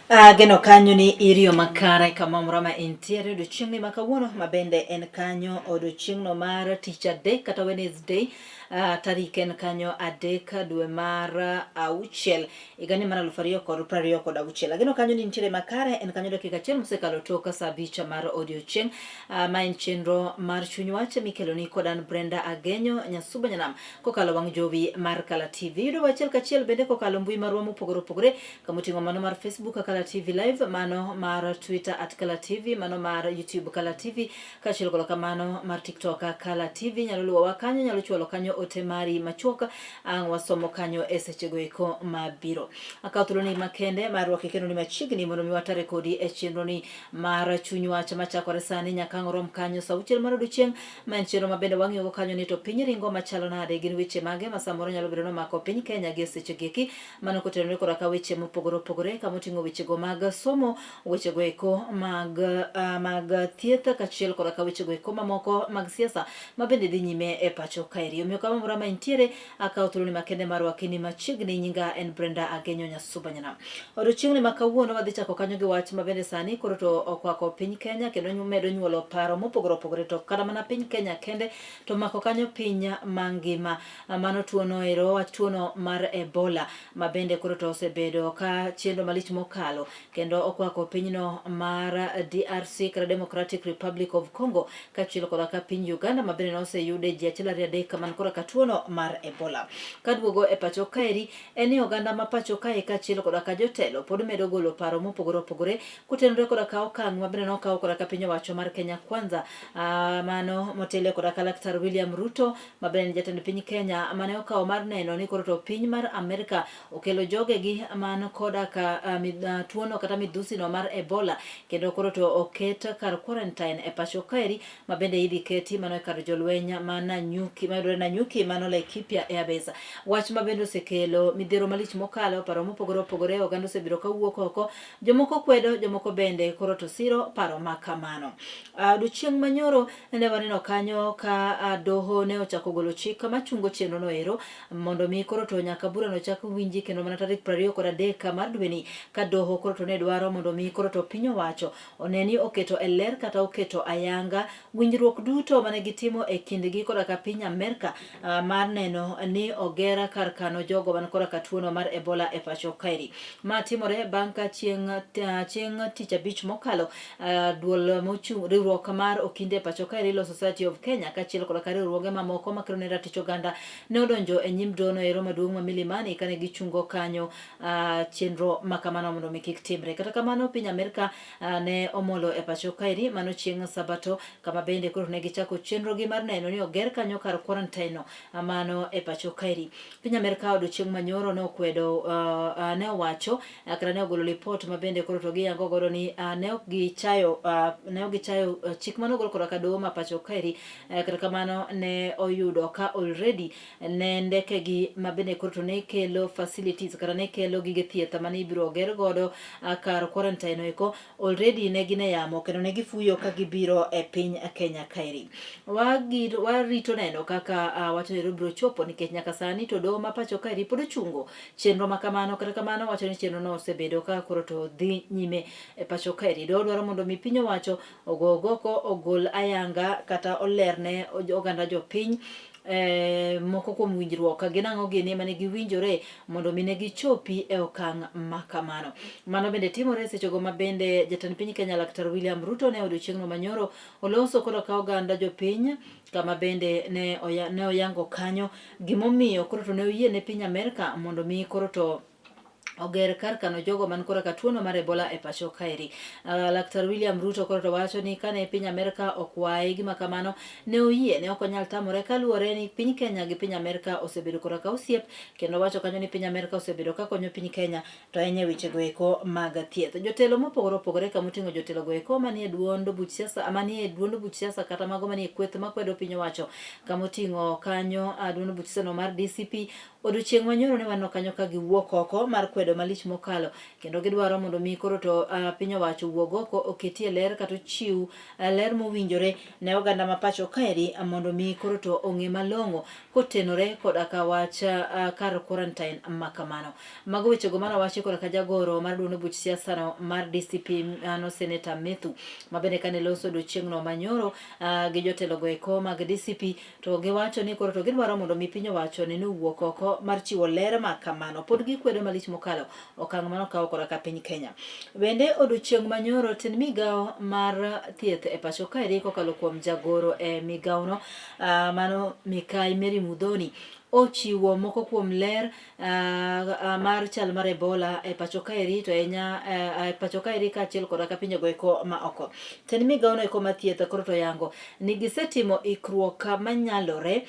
Geno kanyo ni irio makare kama mrama intiere odiochieng' ni makawuono mabende en kanyo odiochieng' no mar tich adek kata Wednesday. Tarik en kanyo 3 dwe mar auchiel higani mar 2026. Geno kanyo ni nitiere makare en kanyo dakika achiel mosekalo tok saa 5 mar odiochieng'. Ma en chenro mar chuny wach mikelo ni kod an Brenda Agenyo Nyasuba Nyanam kokalo wang' jowi mar Kala TV. Yudo achiel kachiel bende kokalo mbui marwa mopogore opogore kamoting'o mano mar Facebook Kala TV Live, mano mar Twitter @Kala TV, mano mar YouTube Kala TV, kachiel kod kamano mar TikTok Kala TV. Nyalo luwowa kanyo, nyalo chwalo kanyo ote mari machuok ang' wasomo kanyo e sechego eko mabiro. Akaw thuolo ni makende mar rwake kendo ni machiegni mondo mi watare kodi e chenro ni mar chuny wach machakore sani nyaka ang' rom kanyo saa 6 mar odiochieng'. Ma en chenro mabende wang'iyogo kanyo ni to piny ringo machalo nade, gin weche mage ma samoro nyalo bedo nomako piny Kenya gi e sechegi eki. Mano kotenore koda ka weche mopogore opogore kamoting'o wechego mag somo, wechego eko mag thieth, kachiel koda ka wechego eko mamoko mag siasa mabende dhi nyime e pacho kaeri. Omiyo kama mrama intiere, akaw thuolo ni makende mar rwaki ni machiegni. Nyinga en Brenda Agenyo Nyasuba Nyanam. Odiochieng' ni makawuono wadhi chako kanyo gi wach mabende sani koro to okwako piny Kenya kendo medo nyuolo paro mopogore opogore, to kata mana piny Kenya kende to mako kanyo piny mangima. Mano tuono ero, tuono mar Ebola mabende koro to osebedo ka chendo malich mokalo kendo okwako pinyno mar DRC kata Democratic Republic of Congo, kachiel koda ka piny Uganda mabende noseyude ji 1-2 man kora ka tuono mar Ebola. Kaduogo e pacho kaeri en ni oganda ma pacho kae kachiel koda ka jotelo pod medo golo paro mopogore opogore kutenore koda ka okang' mabende nokaw koda ka piny owacho mar Kenya Kwanza, mano motelo koda ka Laktar William Ruto mabende jatend piny Kenya mane okaw mar neno ni koro to piny mar Amerika okelo jogegi man koda ka tuono kata midhusi no mar Ebola, kendo koro to oket kar quarantine e pacho kaeri mabende idhi keti mano e kar jolweny mana nyuki mayudore na nyuki mano Laikipia Airbase. Wach mabende osekelo midhiero malich mokalo, paro mopogore opogore, oganda osebiro kawuok oko, jomoko kwedo, jomoko bende koro to siro paro makamano. Odiochieng' manyoro ne waneno kanyo ka doho ne ochako golo chik machungo chenro no ero mondo mi koro to nyaka bura no chak winji kendo mana tarik 23 mar dweni, ka doho koro to ne dwaro mondo mi koro to piny owacho oneni oketo e ler kata oketo ayanga winjruok duto mane gitimo e kindgi koda ka piny Amerika mar neno ni ogera kar kano jogo man koda ka tuono mar Ebola e pacho kaeri. Ma timore bang' ka chieng' tich abich mokalo, duol mochung' riwruok mar okinde e pacho kaeri Law Society of Kenya kachiel koda ka riwruoge mamoko makelo ne ratich oganda ne odonjo e nyim dono ero maduong' ma Milimani kane gichungo kanyo chenro makamano mondo mi kik timre. Kata kamano piny Amerika ne omolo e pacho kaeri mano chieng' Sabato, kama bende koro ne gichako chenro gi mar neno ni oger kanyo kar quarantine no mano e pacho kaeri. Piny Amerika odiochieng' manyoro ne okwedo ne owacho kata ne ogolo report mabende koro to giyango godo ni ne ok gichayo chik manogol koda ka doho ma pacho kaeri. Kata kamano ne oyudo ka already ne ndekegi mabende koro to ne kelo facilities kata ne kelo gige thieth mane ibiro ger godo kar quarantine no eko already ne gine yamo kendo ne gifuyo ka gibiro e piny Kenya kaeri. Warito neno kaka wacho ni biro chopo nikech nyaka sani to doho ma pacho kaeri pod ochungo chenro makamano. Kata kamano wacho ni chenro no osebedo ka koro to dhi nyime e pacho kaeri. Doho dwaro mondo mi piny owacho ogol ayanga kata olerne oganda jopiny moko kuom winjruok gin ang'o gini mane giwinjore mondo mine gichopi e okang' makamano. Mano bende timore sechego mabende jatend piny Kenya Laktar William Ruto ne odiochieng' no manyoro oloso koda ka oganda jopiny, kama bende ne oyango kanyo gimomiyo koro to ne oyie ne piny Amerika mondo mi koro to oger kar kano jogo man kora ka tuono mar Ebola e pacho kaeri. Laktar William Ruto koro to wacho ni kane piny Amerika okwaye gima kamano ne oyie, ne ok onyal tamore kaluwore ni piny Kenya gi piny Amerika osebedo kora ka osiep, kendo wacho kanyo ni piny Amerika osebedo ka konyo piny Kenya to enye wechego eko mag thieth. Jotelo mopogore opogore kamoting'o jotelo go eko manie duond buch siasa kata mago manie kweth makwedo piny owacho kamoting'o kanyo duond buch siasa no mar DCP, odiochieng' manyoro ne waneno kanyo ka giwuok oko mar kwedo kwedo malich mokalo kendo gidwaro mondo mi koro to piny owacho wuog oko oketie ler kata chiw ler mowinjore ne oganda ma pacho kaeri mondo mi koro to ong'e malong'o kotenore koda ka wach kar quarantine makamano. Mago wechego mana wachi koda ka jagoro mar duond buch siasa no mar DCP Senator Methu mabende kane loso odiochieng'no manyoro gi jotelo go eko mag DCP to giwacho ni koro to gidwaro mondo mi piny owacho ne wuok oko mar chiwo ler makamano. Pod gikwedo malich mokalo okang' mano kawo koda ka piny Kenya. Bende odiochieng' manyoro ten migao mar thieth e pacho kaeri kokalo kuom jagoro e migao no mano Mikai Mary Mudhoni ochiwo moko kuom ler mar chal mar Ebola e pacho kaeri to e pacho kaeri kaachiel koda ka pinjego eko ma oko. Ten migao no eko mathieth koro to yango ni gisetimo ikruok manyalore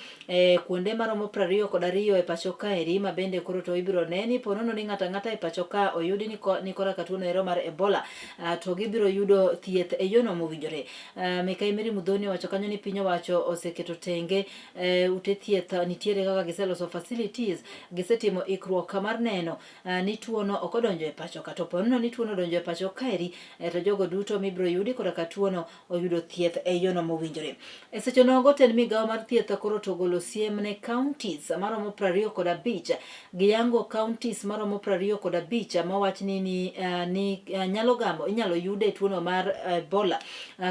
kuonde maromo 22 e pacho kaeri ma bende koro to ibiro neni ponono ni ng'ata ng'ata e pacho ka oyudi ni kora ka tuo ero mar Ebola to gibiro yudo thieth e yono mowinjore. Mikai Mary Mudhoni wacho kanyo ni piny owacho oseketo tenge ute thieth nitiere kaka giseloso facilities gisetimo ikruok mar neno ni tuo no ok odonjo e pacho ka to ponono ni tuo no donjo e pacho kaeri to jogo duto mibiro yudi koda ka tuo no oyudo thieth e yono mowinjore. E seche nogo ten migao mar thieth koro to golo siem ne counties maromo 25 giyango counties maromo 25 mawach ni inyalo yude tuo no mar Ebola.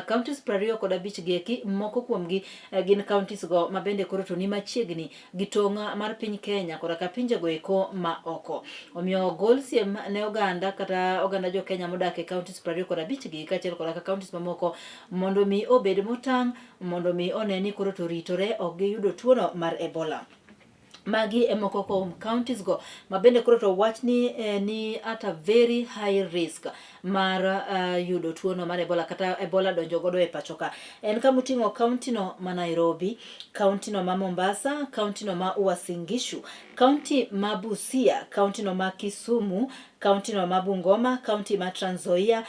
Counties 25 gieki moko kuom gi gin counties go mabende koro to ni machiegni gi tong' mar piny Kenya koda ka pinjego eko ma oko. Omiyo gol siem ne oganda kata oganda jo Kenya modak e counties 25 gi kaachiel koda ka counties mamoko mondo mi obed motang' mondo mi one ni koro to ritore ok giyudo tuo no mar Ebola. Magi e moko kuom counties go mabende koro to wach ni at a very high risk mar yudo tuo no mar Ebola kata Ebola donjo godo e pacho ka. En kamoting'o county no ma Nairobi, county no ma Mombasa, county no ma Uasin Gishu, county ma Busia, county no ma Kisumu, county no ma Bungoma, county ma Trans Nzoia,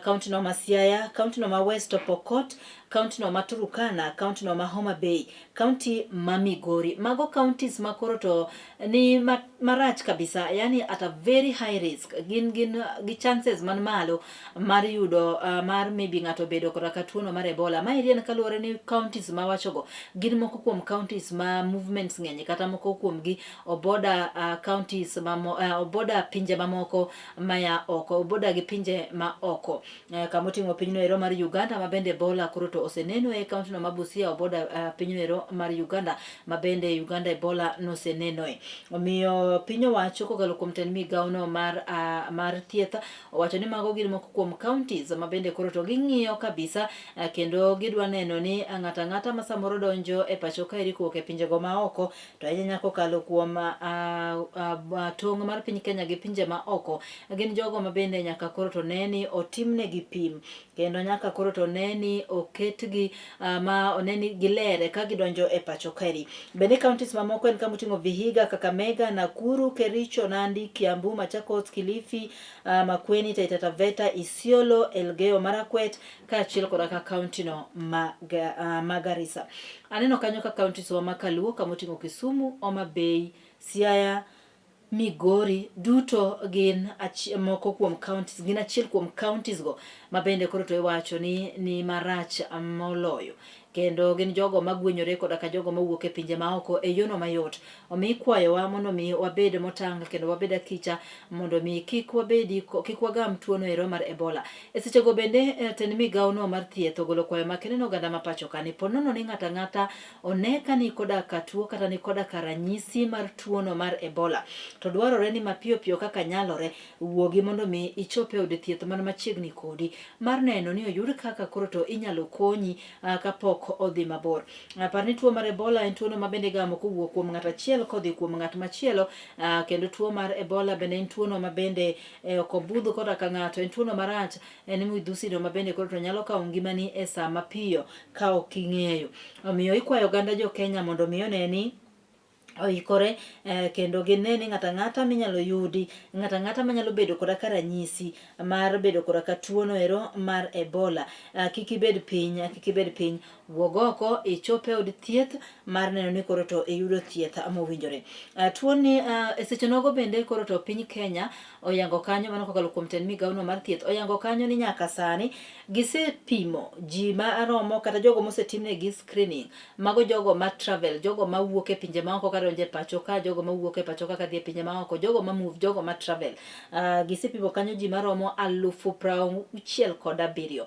county no ma Siaya, county no ma West Pokot, county no ma Turkana, county no ma Homa Bay, county ma Migori. Mago counties ma koro to ni marach kabisa, yani at a very high risk. Gin gi chances man malo mar yudo mar maybe ng'ato bedo koda ka tuo no mar Ebola. Ma irien kaluwore ni counties ma wachogo gin moko kuom counties ma movements ng'eny kata moko kuom gi oboda counties oboda pinje mamoko maya oko, oboda gi pinje ma oko. Kamoting'o pinyno ero mar Uganda ma bende Ebola koro to oseneno e county no ma Busia oboda pinyno ero mar Uganda ma bende Uganda Ebola nosenenoe. Omiyo piny owacho kokalo kuom ten migao no mar thieth owacho ni mago gin moko kuom counties ma bende koro to ging'iyo kabisa kendo gidwa neno ni ng'ata ng'ata ma samoro donjo e pacho kaeri kowuok e pinjego ma oko to ahinya kokalo kuom tong' mar piny Kenya gi pinje ma oko gin jogo ma bende nyaka koro to neni otimnegi pim kendo nyaka koro to neni oketgi oneni gilere ka gidonjo e pacho kaeri. Bende counties mamoko en kamoting'o Vihiga, Kakamega, Nakuru, Kericho, Nandi, Kiambu, Machakos, Kilifi, Makueni, Taita Taveta, Isiolo, Elgeyo Marakwet kaachiel koda ka county no ma Garissa. Aneno kanyo ka counties ma Kaluo kamoting'o Kisumu, Homa Bay, Siaya, Migori duto gin moko kuom counties, gin achiel kuom counties go ma bende koro to iwacho ni marach moloyo. Kendo gin jogo magwenyore koda ka jogo mawuok e pinje maoko e yono mayot. Omi ikwayowa mondo mi wabed motang' kendo wabed akicha mondo mi kik wagam tuo no ero mar Ebola. E sechego bende ten migao no mar thieth ogolo kwayo makende no oganda ma pacho ka ni ponono ni ng'ata ng'ata one ka ni koda ka tuo kata ni koda ka ranyisi mar tuo no mar Ebola to dwarore ni mapiyo piyo kaka nyalore wuogi mondo mi ichope od thieth man machiegni kodi mar neno ni oyud kaka koro to inyalo konyi kapok odhi mabor. Par ni tuo mar Ebola en tuo no mabende gamo kowuok kuom ng'at achiel kodhi kuom ng'at machielo kendo tuo mar Ebola bende en tuo no mabende ok obudh koda ka ng'ato, en tuo no marach, en midhusi no mabende koro to nyalo kawo ngimani e saa mapiyo ka ok ing'eyo. Omiyo ikwayo oganda jo Kenya mondo mi one ni oikore kendo gineni ng'ata ng'ata minyalo yudi ng'ata ng'ata manyalo bedo koda ka ranyisi mar bedo koda ka tuono ero mar Ebola. Kik ibed piny wuog oko ichope od thieth mar neno ni koro to iyudo thieth mowinjore. Tuoni e seche nogo bende koro to piny Kenya oyango kanyo mano kokalo kuom tend migawono mar thieth oyango kanyo ni nyaka sani gisepimo ji maromo kata jogo mosetimnegi screening mago jogo ma travel jogo mawuok e pinje maoko kadonjo e pacho ka jogo mawuok e pacho ka kadhi e pinje maoko jogo ma move jogo ma travel gisepimo kanyo ji maromo 67,000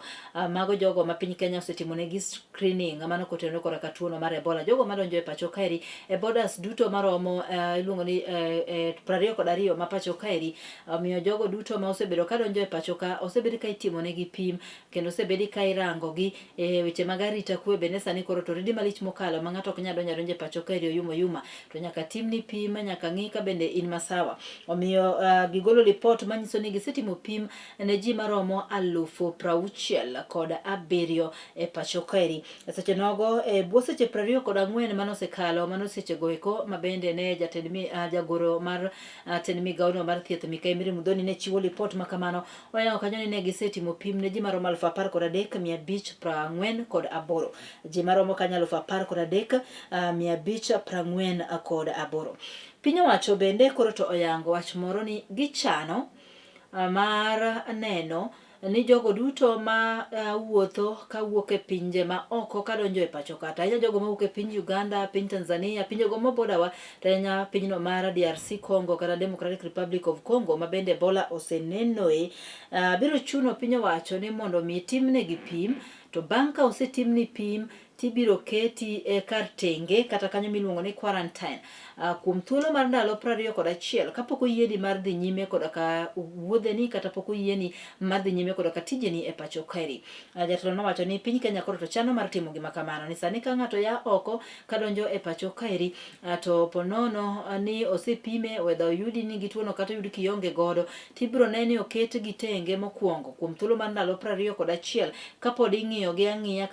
mago jogo ma piny Kenya osetimonegi screening mano kotenore koda ka tuono mar Ebola. Jogo madonjo e pacho kaeri e borders duto maromo iluongo ni 22 ma pacho kaeri, omiyo jogo duto ma osebedo kadonjo e pacho ka osebed ka itimonegi pim kendo osebedi ka irangogi weche mag arita kwe bende sani koro to ridi malich mokalo ma ng'ato ok nyal donjo e pacho kaeri oyuma to nyaka timni pim nyaka ng'i ka bende in masawa. Omiyo gigolo lipot manyiso ni gisetimo pim ne ji maromo 67,000 e pacho kaeri. Seche nogo bwo seche 24 manosekalo mano seche goeko mabende ne jagoro mar tend migawono mar thieth Mikayi Muthoni ne chiwo lipot makamano oyango kanyo ni ne gisetimo pim ne ji maromo 13,548 ji maromo kanyo 13,548. Piny owacho bende koro to oyango wach moro ni gichano mar neno ni jogo duto ma wuotho kawuok e pinje ma oko kadonjo e pacho kata ahinya jogo mawuok e piny Uganda, piny Tanzania, pinjego mobodawa to ahinya pinyno mar DRC Congo kata Democratic Republic of Congo ma bende Ebola osenenoe, biro chuno piny owacho ni mondo mi timnegi pim to bang' ka osetimni pim tibiro keti kar tenge kata kanyo miluongo ni quarantine kuom thuolo mar ndalo 21 kapok oyieni mar dhi nyime koda ka wuodheni kata pok oyieni mar dhi nyime koda ka tijeni e pacho kaeri. Jatelo nowacho ni piny Kenya koro to chano mar timo gima kamano ni sani ka ng'ato ya oko kadonjo e pacho kaeri to ponono ni osepime whether oyudi nigi tuono kata oyudi kionge godo tibiro neni oket gi tenge mokwongo kuom thuolo mar ndalo 21 kapod ing'iyogi ang'iya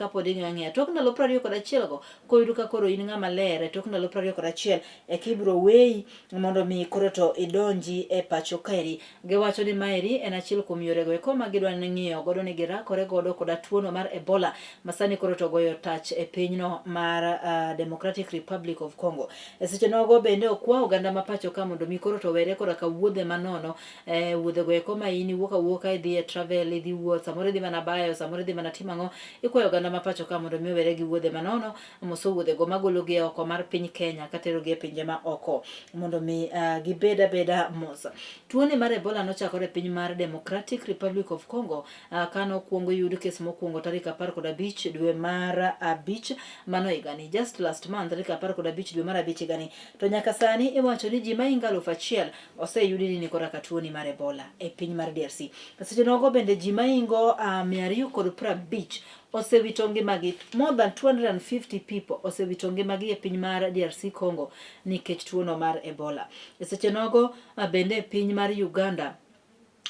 tok ndalo 21 go koyudo ka koro in ng'ama ler tok ndalo 21 kibiro weyi mondo mi koro to idonji e pacho kaeri. Giwacho ni maeri en achiel kuom yorego eko ma gidwa ng'iyo godo ni girakore godo koda tuono mar Ebola masani koro to goyo tach e pinyno mar Democratic Republic of Congo. E seche nogo bende okwa oganda ma pacho ka mondo mi koro to were koda ka wuodhe manono wuodhego eko ma in iwuok awuoka idhi e travel idhi wuoth samoro idhi mana bayo samoro idhi mana timo ang'o ikwayo oganda ma pacho ka mondo mi were gi wuodhe manono moso wuodhego magologi oko mar piny Kenya katerogi e pinje ma oko mondo mi gibed abeda mos. Tuoni mar Ebola nochakore e piny mar Democratic Republic of Congo kano kuongo yud kes mokwongo tarik 15 dwe mar abich mano higani, just last month tarik 15 dwe mar abich higani, to nyaka sani iwacho ni ji maingo 1,000 oseyudi ni koda ka tuoni mar Ebola e piny mar DRC. Seche nogo bende ji maingo 250 osewito ngimagi, more than 250 people osewito ngimagi e piny mar DRC Congo nikech tuono mar Ebola. E seche nogo bende e piny mar Uganda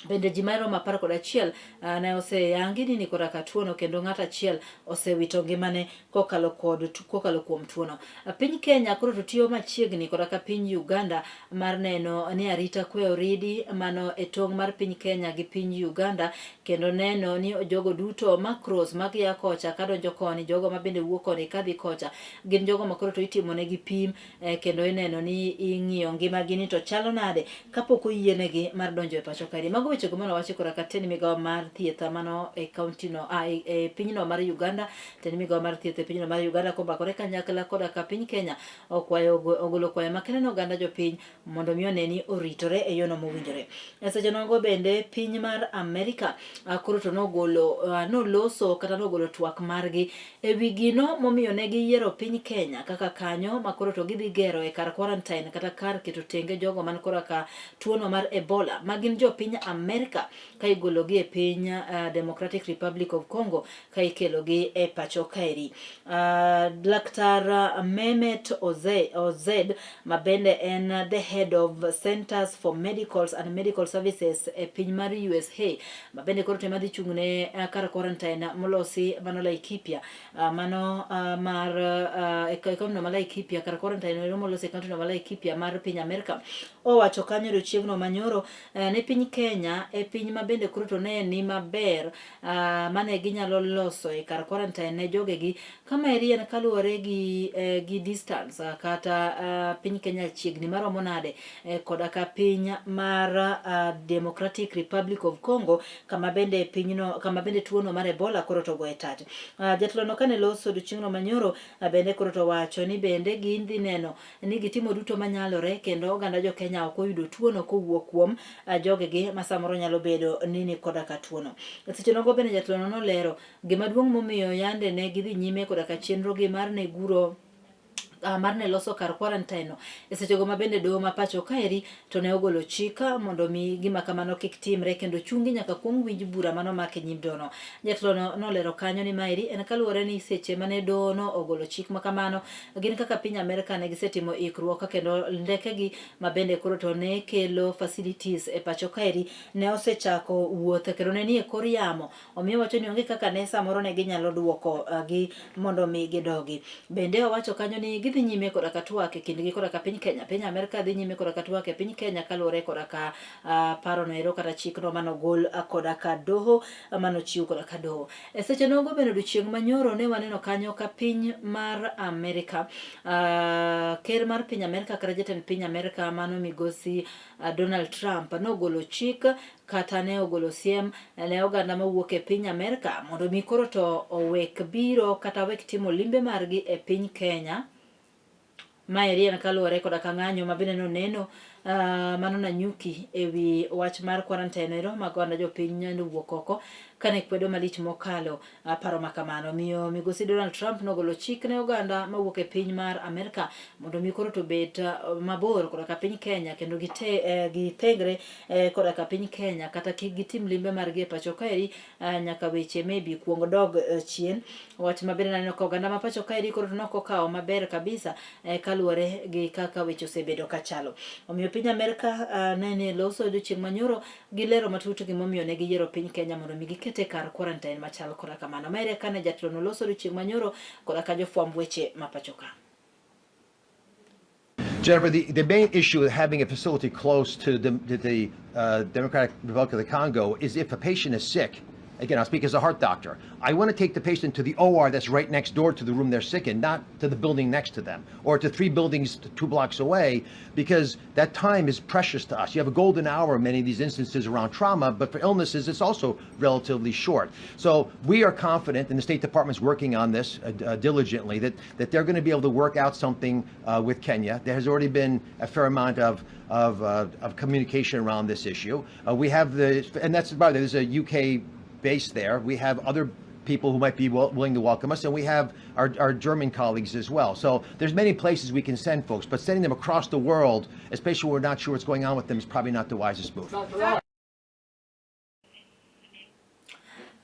bende ji maromo 11 ne oseyangi ni koda ka tuono kendo ng'ato achiel osewito ngimane kokalo kuom tuono. Piny Kenya koro to tiyo machiegni koda ka piny Uganda mar neno ni arita kwe oridi mano e tong' mar piny Kenya gi piny Uganda kendo neno ni jogo duto ma cross magia kocha kadonjo koni jogo ma bende wuok koni kadhi kocha gin jogo ma koro to itimonegi pim kendo ineno ni ing'iyo ngimagi ni to chalo nade kapok oyienegi mar donjo e pacho kaeri. Mago weche go mano wacho koda ka tend migawo mar thieth mano e county no e pinyno mar Uganda. Tend migawo mar thieth e pinyno mar Uganda kombakore kanyakla koda ka piny Kenya ogolo kwayo makende ne oganda jopiny mondo mi one ni oritore e yono mowinjore. E seche nogo bende piny mar Amerika koro to noloso kata nogolo twak margi e wi gino momiyo ne giyiero piny Kenya kaka kanyo ma koro to gidhi gero e kar quarantine kata kar keto tenge jogo man koda ka tuono mar Ebola ma gin jo piny Amerika ka igologi e piny Democratic Republic of Congo ka ikelogi e pacho kaeri. Dr. Mehmet Ozed mabende en the head of Centers for Medicals and Medical Services e piny mar USA mabende koro tema dhi chung'ne kar quarantine molosi mano Laikipia mano mar kaunti no Laikipia kar quarantine no molosi kaunti no Laikipia mar piny Amerika owacho kanyo chieng'no manyoro ne piny Kenya e piny mabende koro to ne ni maber mane ginyalo loso e kar quarantine ne jogegi kama erien kaluwore gi distance kata piny Kenya chiegni maromo nade koda ka piny mar Democratic Republic of Congo kama bende tuono mar Ebola koro to goe tati. Jatelo no kane loso chieng'no manyoro bende koro to wacho ni bende gidhi neno ni gitimo duto manyalore kendo oganda jo Kenya ok oyudo tuono kowuok kuom jogegi ma samoro nyalo bedo ni koda ka tuono. Seche nogo bende jatelo no nolero gima duong' momiyo yande ne gidhi nyime koda ka chenro gi mar ne guro mar ne loso kar quarantine no e sechego ma bende doho ma pacho kaeri to ne ogolo chika mondo mi gima kamano kik timre kendo chungi nyaka kuom winj bura mano make nyim dono. Jatelo no nolero kanyo ni maeri en kaluwore ni seche mane doho no ogolo chik ma kamano gin kaka piny Amerika ne gisetimo ikruok kendo ndekegi ma bende koro to ne kelo facilities e pacho kaeri ne osechako wuoth kendo ne nie kor yamo omiyo wacho ni onge kaka ne samoro ne ginyalo duoko gi mondo mi gidogi. Bende owacho kanyo ni dhi nyime koda ka twak e kindgi koda ka piny Kenya. Piny Amerika dhi nyime koda ka twak e piny Kenya kaluwore koda ka paro no ero kata chikno manogol koda ka doho manochiw koda ka doho. E seche nogo bende odiochieng' manyoro ne waneno kanyo ka piny mar Amerika ker mar piny Amerika kata jatend piny Amerika mano migosi Donald Trump nogolo chik kata ne ogolo siem ne oganda mawuok e piny Amerika mondo mi koro to owek biro kata wek timo limbe margi e piny Kenya. Maeri en kaluwore koda ka ng'anyo ma bende noneno mano Nanyuki ewi wach mar quarantine ero ma oganda jopiny nowuok oko kane kwedo malich mokalo paro makamano. Miyo migosi Donald Trump nogolo chik ne oganda mawuok e piny mar Amerika mondo mi koro to bet mabor koda ka piny Kenya kendo gitengre koda ka piny Kenya kata kik gitim limbe margi e pacho kaeri nyaka weche maybe kuong dog chien. Wach ma bende naneno ka oganda ma pacho kaeri koro to nokokawo maber kabisa kaluwore gi kaka weche osebedo kachalo. Omiyo piny Amerika ne loso odiochieng' manyoro gilero matut gimomiyo ne giyiero piny Kenya mondo mi gikete kar quarantine machal koda kamano. Maere kane jatelo no loso odiochieng' manyoro koda ka jofwamb weche ma pacho ka. Jennifer, the main issue with having a facility close to the Democratic Republic of the Congo is if a patient is sick. Again, I'll speak as a heart doctor. I want to take the patient to the OR that's right next door to the room they're sick in, not to the building next to them, or to 3 buildings 2 blocks away, because that time is precious to us. You have a golden hour in many of these instances around trauma, but for illnesses, it's also relatively short. So we are confident, and the State Department's working on this diligently, that they're going to be able to work out something with Kenya. There has already been a fair amount of communication around this issue. We have and that's about it. There's a UK base there. We have other people who might be willing to welcome us, and we have our German colleagues as well. So there's many places we can send folks, but sending them across the world, especially when we're not sure what's going on with them, is probably not the wisest move.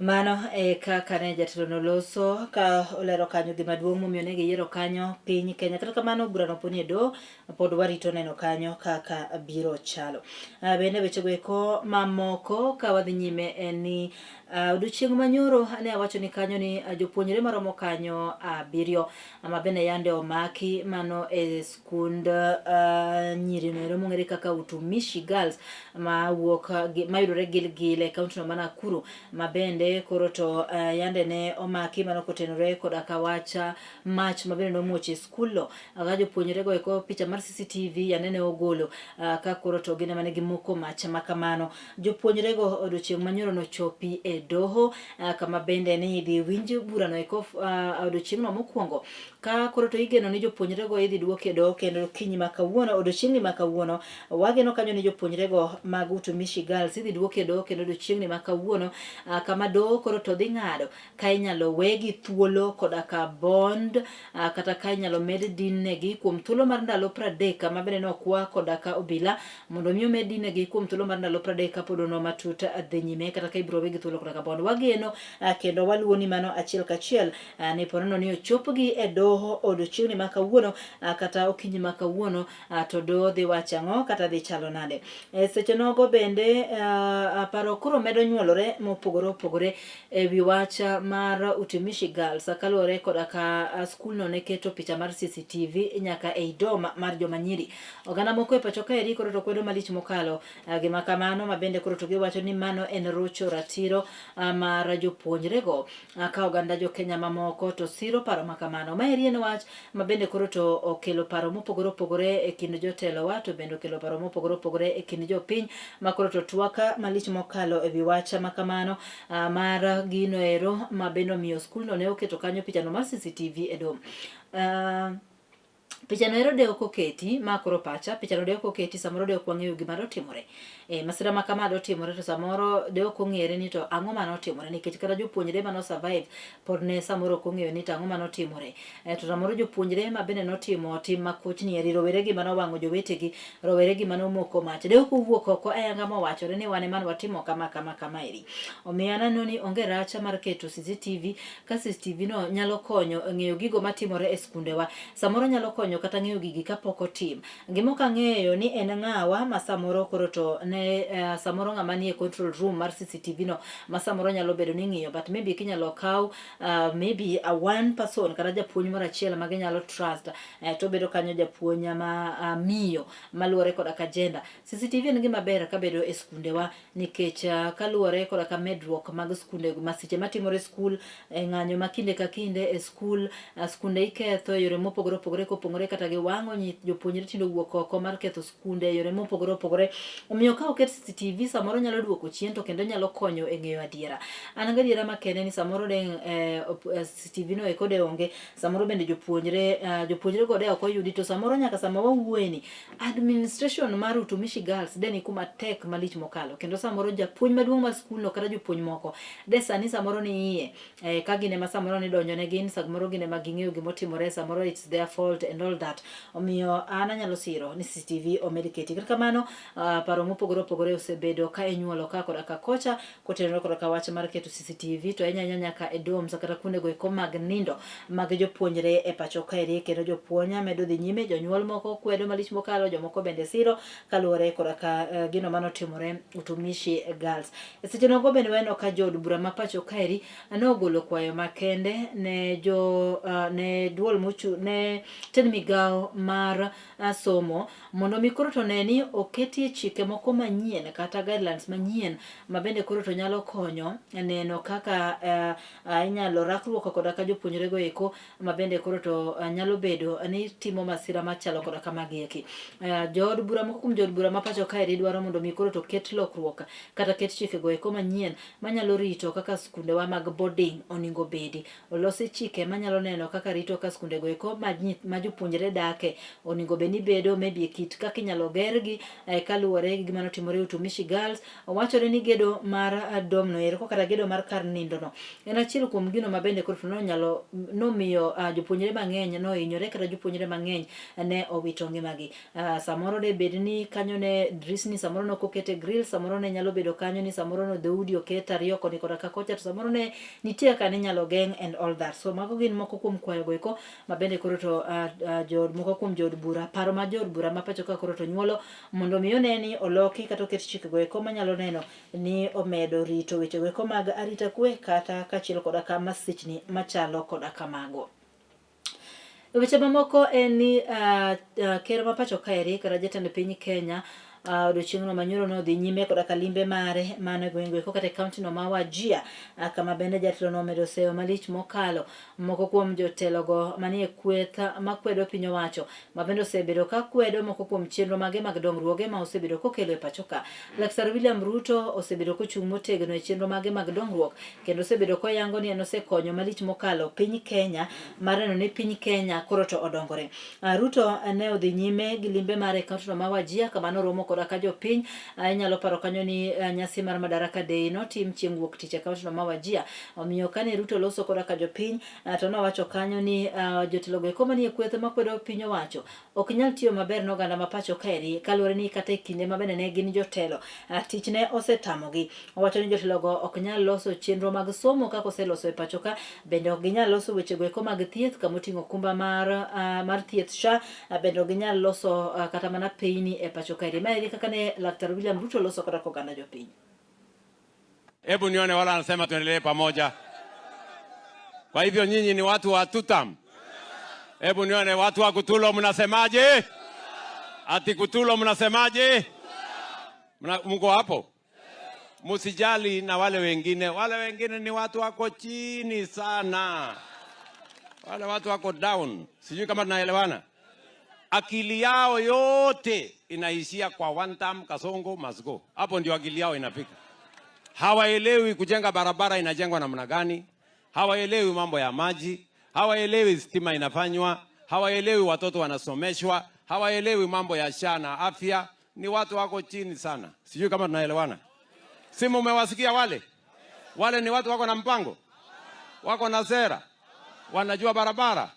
Mano e kaka ne jatelo no loso ka olero kanyo gima duong' momiyo ne giyiero kanyo piny Kenya. Kata kamano bura no poni e doho pod warito neno kanyo kaka biro chalo. Bende wechego eko mamoko ka wadhi nyime en ni odiochieng' manyoro ne awacho ni kanyo ni jopuonjre maromo kanyo 7 ma bende yande omaki mano e skund nyiri no ero mong'ere kaka Utumishi Girls mayudore Gilgil e kaunti no ma Nakuru ma bende koro to yande ne omaki mano kotenore koda ka wacha mach ma bende nomuoch e skulno ga jopuonjre go eko picha mar CCTV yande ne ogolo ka koro to gine mane gimoko mach makamano. Jopuonjre go odiochieng' manyoro no chopi e doho kama bende ne idhi winj bura no eko odiochieng' no mokwongo ka koro to igeno ni jopuonjre go idhi duoke doho kendo kinyi ma kawuono odiochieng' ma kawuono wageno kanyo ni jopuonjre go mag Utumishi Girls idhi duoke doho kendo odiochieng' ma kawuono kama doho koro to dhi ng'ado ka inyalo wegi thuolo koda ka bond kata ka inyalo med din negi kuom thuolo mar ndalo 30 ma bende nokwa koda ka obila mondo mi omed din negi kuom thuolo mar ndalo 30 kapod ono matut dhi nyime kata ka ibiro wegi thuolo koda ka bond. Wageno kendo waluwo ni mano achiel kachiel ne ponono ni ochopgi e doho odiochieng'ni ma kawuono kata okinyi ma kawuono to doho dhi wacho ang'o kata dhi chalo nade. Seche nogo bende paro koro medo nyuolore mopogore opogore e wi wach mar Utumishi Girls kaluwore koda ka skul no ne keto picha mar CCTV nyaka ei dom mar joma nyiri. Oganda moko e pacho kaeri koro to kwedo malich mokalo gima kamano ma bende koro to giwacho ni mano en rocho ratiro mar jopuonjre go ka oganda jo Kenya mamoko to siro paro makamano. Maeri en wach ma bende koro to okelo paro mopogore opogore e kind jotelo wa to bende okelo paro mopogore opogore e kind jopiny ma koro to twaka malich mokalo e wi wach makamano mar gino ero ma bende omiyo skul no ne oketo kanyo pichano mar CCTV e dom. Pichano ero de ok oketi ma koro pacha pichano de ok oketi samoro de ok wang'eyo gima dotimore masira ma kama dotimore to samoro de ok ong'ere ni to ang'o manotimore nikech kata jopuonjre mano survive pod ne samoro ok ong'eyo ni to ang'o manotimore to samoro jopuonjre ma bende notimo tim makochni eri rowere gi manowang'o jowetegi rowere gi manomoko mach de ok owuok oko ayanga mowachore ni wane man watimo kama eri. Omiyo aneno ni onge racha mar keto CCTV ka CCTV no nyalo konyo ng'eyo gigo matimore e skundewa samoro nyalo konyo kata ng'eyo gigi kapok otim. Gimok ang'eyo ni en ng'awa ma samoro koro to ne samoro ng'ama nie control room mar CCTV no ma samoro nyalo bedo ni ng'iyo but maybe kinyalo kaw maybe a one person kata japuonj moro achiel ma ginyalo trust to bedo kanyo japuonj ma miyo maluwore koda ka agenda. CCTV en gima ber ka bedo e skundewa nikech kaluwore koda ka medruok mag skunde masiche matimore skul ng'anyo ma kinde ka kinde e skul skunde iketho yore mopogore opogore kopogore kata gi wang'o jopuonjre tindo wuok oko mar ketho skunde yore mopogore opogore. Omiyo ka oket CCTV samoro nyalo duoko chien to kendo nyalo konyo e ng'eyo adiera. An ga adiera makende ni samoro de CCTV no eko de onge samoro bende jopuonjre go de ok oyudi to samoro nyaka sama wawuoyeni administration mar Utumishi Girls de ni kuma tek malich mokalo kendo samoro japuonj maduong' mar skul no kata jopuonj moko de sani samoro ni iye ka gine ma samoro ni donjo ne gin samoro gine ma ging'eyo gimotimore samoro it's their fault and all that. Omiyo an anyalo siro ni CCTV omed keti kata kamano paro mopogore opogore osebedo ka inyuolo ka koda ka kocha kotenore koda ka wach mar keto CCTV to nyaka e doms kata kuonde go eko mag nindo mag jopuonjre e pacho kaeri kendo jopuonja medo dhi nyime jonyuol moko kwedo malich mokalo jomoko bende siro kaluwore koda ka gino manotimore Utumishi Girls. E seche nogo bende waneno ka jood bura ma pacho kaeri nogolo kwayo makende ne duol mochu ne ten migao mar somo mondo mi koro to neni oketie chike moko manyien kata guidelines manyien ma bende koro to nyalo konyo neno kaka inyalo rakruok koda ka jopuonjre go eko ma bende koro to nyalo bedo ni timo masira machalo koda kamagi eki. Jood bura moko kuom jood bura ma pacho kaeri dwaro mondo mi koro to ket lokruok kata ket chike go eko manyien manyalo rito kaka skundewa mag boarding oningo bedi. Olosi chike manyalo neno kaka rito ka skunde go eko ma jopuonjre dake oningo beni bedo maybe kit kaka inyalo gergi kaluwore gi gima notimore Utumishi Girls. Owachore ni gedo mar dom no ero kata gedo mar kar nindo no en achiel kuom gino ma bende koro no nomiyo jopuonjre mang'eny no hinyore kata jopuonjre mang'eny ne owito ngimagi. Samoro de bed ni kanyo ne drisni samoro no kokete grill samoro ne nyalo bedo kanyo ni samoro no dhoudi oket ariyo koni koda ka kocha to samoro ne nitie ka ne nyalo geng and all that. So mago gin moko kuom kwayo go eko ma bende koro to moko kuom jood bura paro ma jood bura ma pacho ka koro to nyuolo mondo mi oneni oloki kata oket chike go eko manyalo neno ni omedo rito weche go eko mag arita kwe kata kachiel koda ka masichni machalo koda kamago. Weche mamoko en ni ker ma pacho kaeri kata jatend piny Kenya odiochieng'no manyoro no dhi nyime koda kalimbe mare mane gwenge eko kata kaunti no ma Wajir kama bende jatelo no medo seyo malich mokalo moko kuom jotelo go manie kweth makwedo piny owacho ma bende osebedo ka kwedo moko kuom chenro mage mag dongruoge ma osebedo kokelo e pacho ka. Laktar William Ruto osebedo kochung' motegno e chenro mage mag dongruok kendo osebedo koyango ni en osekonyo malich mokalo piny Kenya mar neno ni piny Kenya koro to odongore. Ruto ne odhi nyime gi limbe mare kaunti no ma Wajir kama noromo koda ka jopiny inyalo paro kanyo ni nyasi mar Madaraka Day notim chieng' wuok tich e kaunti no ma Wajir. Omiyo kane Ruto loso koda ka jopiny to nowacho kanyo ni jotelo go manie kweth makwedo piny owacho ok nyal tiyo maber n'oganda ma pacho kaeri kaluwore ni kata e kinde ma bende ne gin jotelo tich ne osetamogi. Owacho ni jotelo go ok nyal loso chenro mag somo kaka oseloso e pacho ka, bende ok ginyal loso weche go mag thieth kama oting'o okumba mar thieth SHA, bende ok ginyal loso kata mana peini e pacho kaeri. Ma eri kaka ne Laktar William Ruto loso koda ka oganda jopiny. Hebu nione wala anasema tuendelee pamoja. Kwa hivyo nyinyi ni watu wa tutam. Hebu nione watu wa Kutulo mnasemaje? Ati Kutulo mnasemaje? Mko hapo? Musijali na wale wengine. Wale wengine ni watu wako chini sana. Wale watu wako down. Sijui kama tunaelewana. Akili yao yote inaishia kwa one term Kasongo must go. Hapo ndio akili yao inafika. Hawaelewi kujenga barabara inajengwa namna gani. Hawaelewi mambo ya maji. Hawaelewi stima inafanywa. Hawaelewi watoto wanasomeshwa. Hawaelewi mambo ya SHA na afya. Ni watu wako chini sana. Sijui kama tunaelewana. Simu umewasikia wale? Wale ni watu wako na mpango. Wako na sera. Wanajua barabara.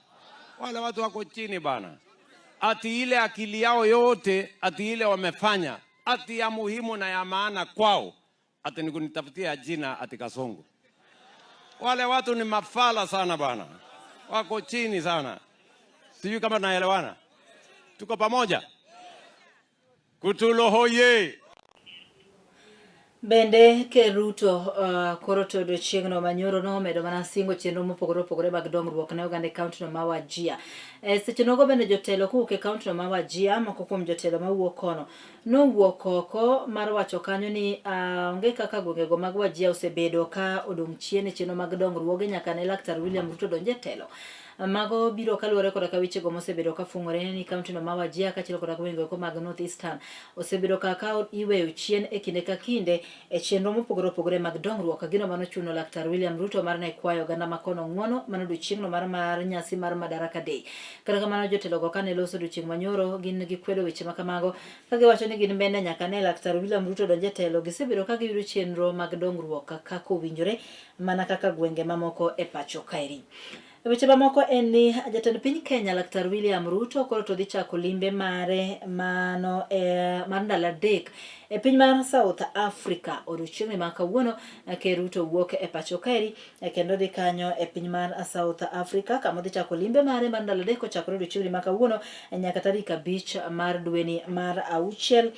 Wale watu wako chini bana. Ati ile akili yao yote, ati ile wamefanya, ati ya muhimu na ya maana kwao, ati ni kunitafutia jina ati Kasongo. Wale watu ni mafala sana bana. Wako chini sana. Sijui kama tunaelewana. Tuko pamoja. Kutulo hoye. Bende ke Ruto koro to odiochieng' no manyoro nomedo mana singo chenro mopogore opogore mag dongruok ne oganda kaunti no ma Wajir. Seche nogo bende jotelo kowuok e kaunti no ma Wajir, moko kuom jotelo mawuok kono nowuok oko mar wacho kanyo ni onge kaka gwengego mag Wajir osebedo ka odong' chien e chenro mag dongruoge nyaka ne Laktar William Ruto donje telo. Mago biro kaluwore koda ka wechego mosebedo ka fungore ni kaunti no ma Wajir kaachiel koda gwengego mag North Eastern osebedo ka iweyo chien e kinde ka kinde e chenro mopogore opogore mag dongruok. Gino mano chuno Laktar William Ruto mar ne kwayo oganda makono ng'uono mano odiochieng'no mar nyasi mar Madaraka Day. Kata kamano jotelogo kane loso odiochieng' manyoro gin gikwedo weche makamago ka giwacho ni gin bende nyaka ne Laktar William Ruto donje telo gisebedo ka giyudo chenro mag dongruok kaka owinjore mana kaka gwenge mamoko e pacho kaeri. Weche mamoko en ni jatend piny Kenya Laktar William Ruto koro to dhi chako limbe mare mano mar ndalo adek e piny mar South Africa. Odiochieng'ni ma kawuono ke Ruto wuok e pacho kaeri kendo dhi kanyo e piny mar South Africa kama dhi chako limbe mare mar ndalo adek kochakore odiochieng'ni ma kawuono nyaka tarik 5 mar dweni mar 6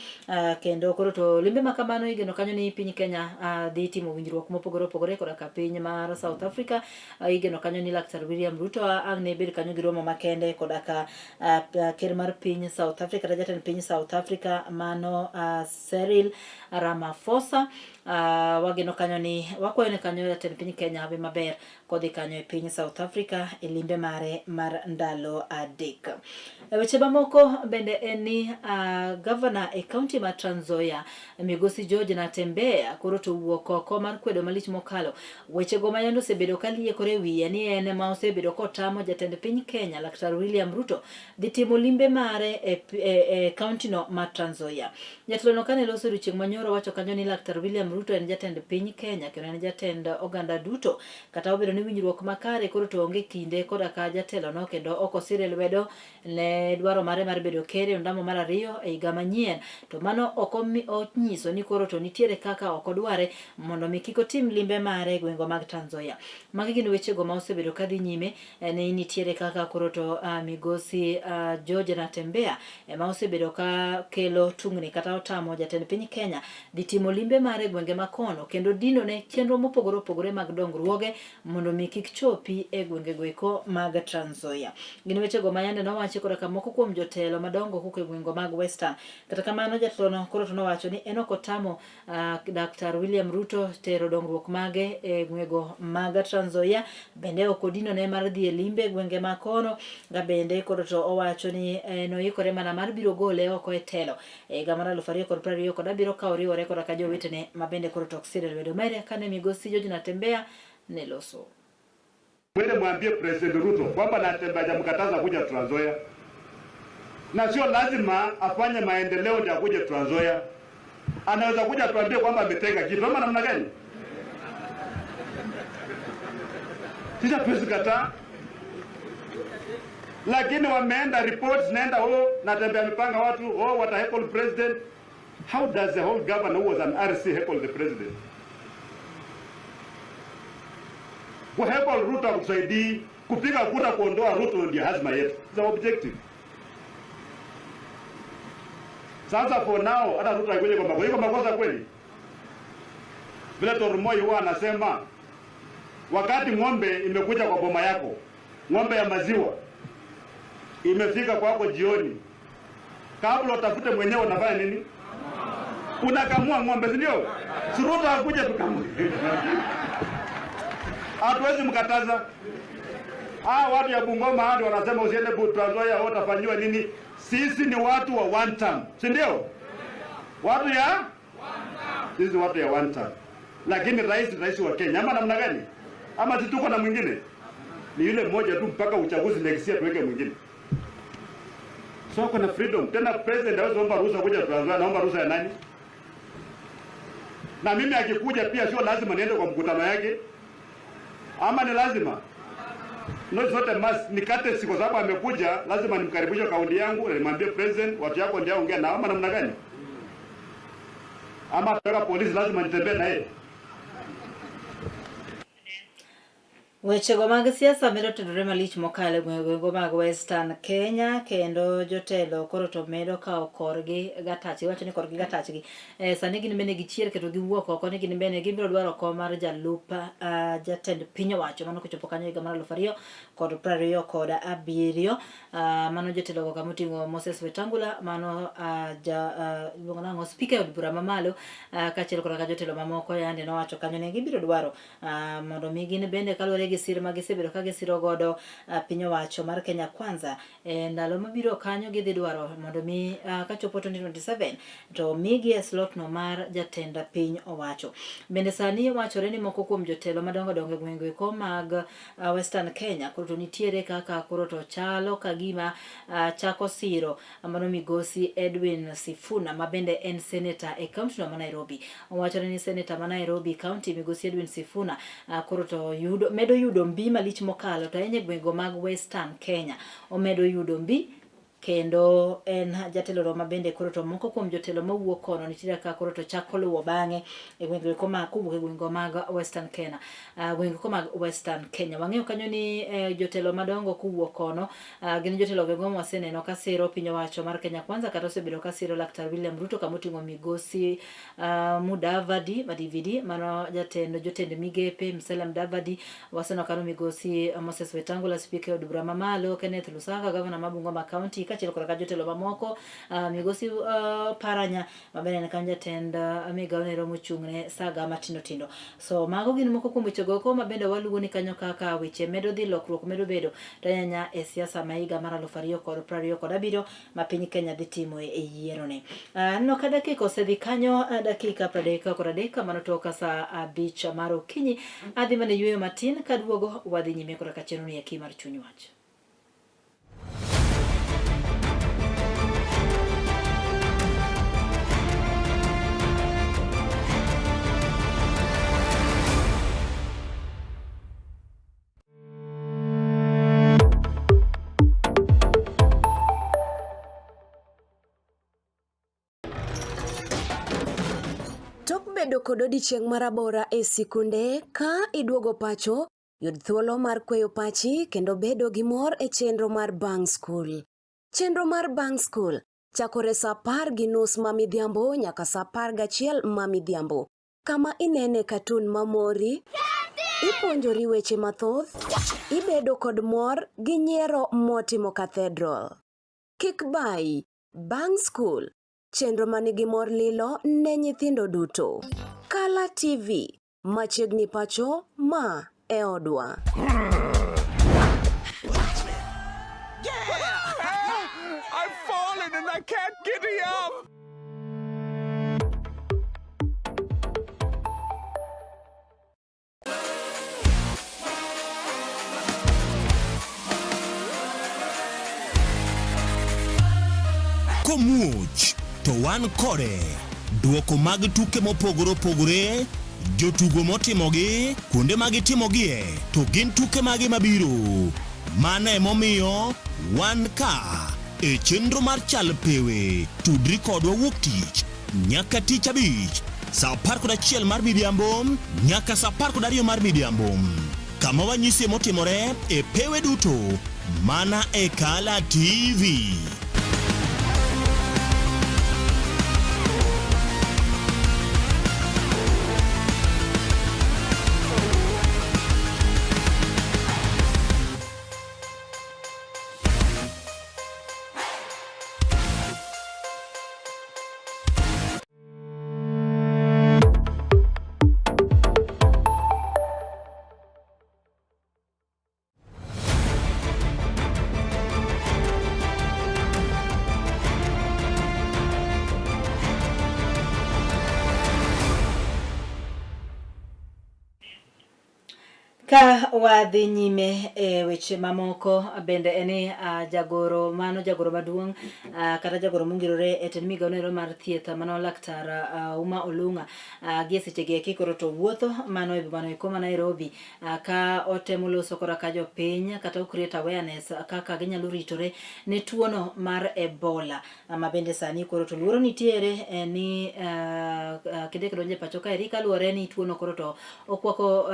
kendo koro to limbe ma kamano igeno kanyo ni piny Kenya dhi timo winjruok mopogore opogore koda ka piny mar South Africa. Igeno kanyo ni Laktar William Ruto ne bed kanyo gi romo makende koda ka ker mar piny South Africa jatend piny South Africa mano Cyril Ramaphosa. Wageno kanyo ni wakwayo ni kanyo jatend piny Kenya be maber kodhi kanyo e piny South Africa e limbe mare mar ndalo adek. Weche mamoko bende en ni governor e kaunti ma Trans Nzoia Migosi George Natembeya koro to wuok oko mar kwedo malich mokalo wechego ma yando osebedo ka liekore wiye ni en ma osebedo kotamo jatend piny Kenya Laktar William Ruto dhi timo limbe mare e kaunti no ma Trans Nzoia. Jatelo no kane loso odiochieng' manyoro wacho kanyo ni Laktar William Ruto en jatend piny Kenya kendo en jatend oganda duto kata obedo ni winjruok makare koro to onge kinde koda ka jatelo no kendo ok osire lwedo ne dwaro mare mar bedo ker e ondamo mar 2 e higa manyien, to mano ok onyiso ni koro to nitiere kaka ok odware mondo mi kik otim limbe mare gwengo mag Trans Nzoia. Magi gin wechego ma osebedo ka dhi nyime ne nitiere kaka koro to Migosi George Natembeya ema osebedo ka kelo tungni kata otamo jatend piny Kenya dhi timo limbe mare gwenge makono kendo dino ne chenro mopogore opogore mag dongruoge mondo mi kik chopi e gwenge goeko mag Trans Nzoia. Gin wechego ma yande nowachi koda ka moko kuom jotelo madongo kuko e gwengo mag Western. Kata kamano jatelo no koro to nowacho ni en ok otamo Dr. William Ruto tero dongruok mage e gwego mag Trans Nzoia, bende ok odino ne mar dhi e limbe gwenge makono ga bende koro to owacho ni noikore mana mar biro gole oko e telo e higa mar 2020 kod biro kawo riwore koda ka jowetene ma bende koro to ok sire lwedo mere kane Migosi George Natembeya ne loso. Mwende mwambie President Ruto kwamba Natembeya hajamkataza kuja Trans Nzoia. na sio lazima afanye maendeleo ndio akuje Trans Nzoia. Anaweza kuja tuambie kwamba ametenga kitu ama namna gani? Sisi hatuwezi kataa. Lakini wameenda reports naenda natembea mipanga watu wata heckle president. How does the whole governor who was an RC heckle the president? Heckle Ruto akusaidii kupiga kura kuondoa Ruto ndio hazma yetu. It's our objective. Sasa for now hata Ruto haikuja kwa makosa kweli. Vile Tormoi huwa anasema wakati ng'ombe imekuja kwa boma yako, ng'ombe ya maziwa imefika kwako jioni, kabla utafute mwenyewe unafanya nini? Unakamua ng'ombe, si ndio? Ruto hakuja tukamue. Hatuwezi mkataza. Watu ya Bungoma hadi wanasema usiende Trans Nzoia utafanywa nini? Sisi ni watu wa one term, si ndio? Watu ya one term. Sisi watu ya one term. Lakini rais wa Kenya ama namna gani? Ama situko na mwingine? Ni yule mmoja tu mpaka uchaguzi next year tuweke mwingine. So kuna freedom. Tena president hawezi omba ruhusa kuja Trans Nzoia, naomba ruhusa ya nani? Na mimi akikuja pia sio lazima niende kwa mkutano yake. Ama ni lazima? No, zote nikate siku sababu amekuja, lazima nimkaribishe kaunti yangu na nimwambie president watu yako ndio ongea na ama namna gani? Ama peka polisi lazima nitembee na yeye. Wechego mag siasa medo tedore malich mokalo gwenge mag Western Kenya kendo jotelo koro to medo kao korgi gatachi wacho ni korgi gatachgi sani gin bende gichier keto giwuok oko ni gin bende gibiro dwaro kom mar jalupa jatend piny owacho mano kochopo kanyo higa mar 2027 mano jotelo go kamoting'o Moses Wetangula mano luongo nango speaker od bura mamalo kachiel kod jotelo mamoko yande nowacho kanyo ni gibiro dwaro mondo mi gin bende kalore sir magisebedo ka gisiro godo piny owacho mar Kenya Kwanza ndalo mabiro kanyo gidhi dwaro mondo mi kachopo 2027 to migi slot no mar jatenda piny owacho. Bende sani wachore ni moko kuom jotelo madongo dongo gwenge ko mag Western Kenya koro to nitiere kaka koro to chalo kagima chako siro mano migosi Edwin Sifuna mabende en senator e county no ma Nairobi. Wachore ni senator ma Nairobi county migosi Edwin Sifuna koro to medo yudo mbi malich mokalo to enye gwego mag Western Kenya omedo yudo mbi kendo en jatelo ma bende koro to moko kuom jotelo mawuok kono nitiere ka koro to chako luwo bang'e e gwenge ko ma kubuke gwenge mag Western Kenya gwenge ko mag Western Kenya wang'eyo kanyo ni jotelo madongo kuwuok kono gin jotelo go moseneno ka siro piny owacho mar Kenya Kwanza kata osebedo ka siro Dr. William Ruto kamoting'o migosi Mudavadi Madividi mano jotend migepe Musalia Mudavadi waseno kano migosi Moses Wetangula speaker od bura mamalo Kenneth Lusaka governor ma Bungoma County kachiel kod jotelo mamoko migosi Paranya mabende ne kan jatend migao ne romo chung'ne saga matindo tindo. So mago gin moko kuom weche go mabende waluwo ni kanyo kaka weche medo dhi lokruok medo bedo tanyanya e siasa ma higa mar 2027 ma piny Kenya dhi timo e yiero ne. No ka dakika osedhi kanyo dakika 30 mano toka saa 5 mar okinyi adhi mane yweyo matin kaduogo wadhi nyime kod ka chenro ni eki mar chuny wach. Bedo kod odiochieng' marabora e sikunde ka iduogo pacho, yud thuolo mar kweyo pachi kendo bedo gi mor e chenro mar Bang School. Chenro mar Bang School chakore saa 10:30 mamidhiambo nyaka saa 11 mamidhiambo. Kama inene katun mamori, ipuonjori weche mathoth, ibedo kod mor gi nyiero motimo Cathedral. Kik bai, Bang School. Chenro manigi mor lilo ne nyithindo duto. Kala TV, machiegni pacho ma e odwa. I've fallen and I can't get up. komuoch to wan kode. Duoko mag tuke mopogore opogore, jotugo motimogi, kuonde magitimogie, to gin tuke magi mabiro. Mano emomiyo wan ka e chenro mar chal pewe. Tudri kodwa wuok tich nyaka tich abich, saa 11 mar midhiambo nyaka saa 12 mar midhiambo. Kama wanyisi motimore e pewe duto mana e Kala TV. Ka wadhi nyime e weche mamoko bende eni jagoro maduong' kata jagoro mongirore e tend migao nero mar thieth mano laktar Uma Olunga gie sechegi eki koro to wuotho mano e boma eko ma Nairobi ka otemo loso kora ka jopiny kata create awareness kaka ginyalo ritore ne tuono mar Ebola ma bende sani koro to luoro nitiere ni kinde kedonje pacho ka eri kaluore ni tuono koro to okwako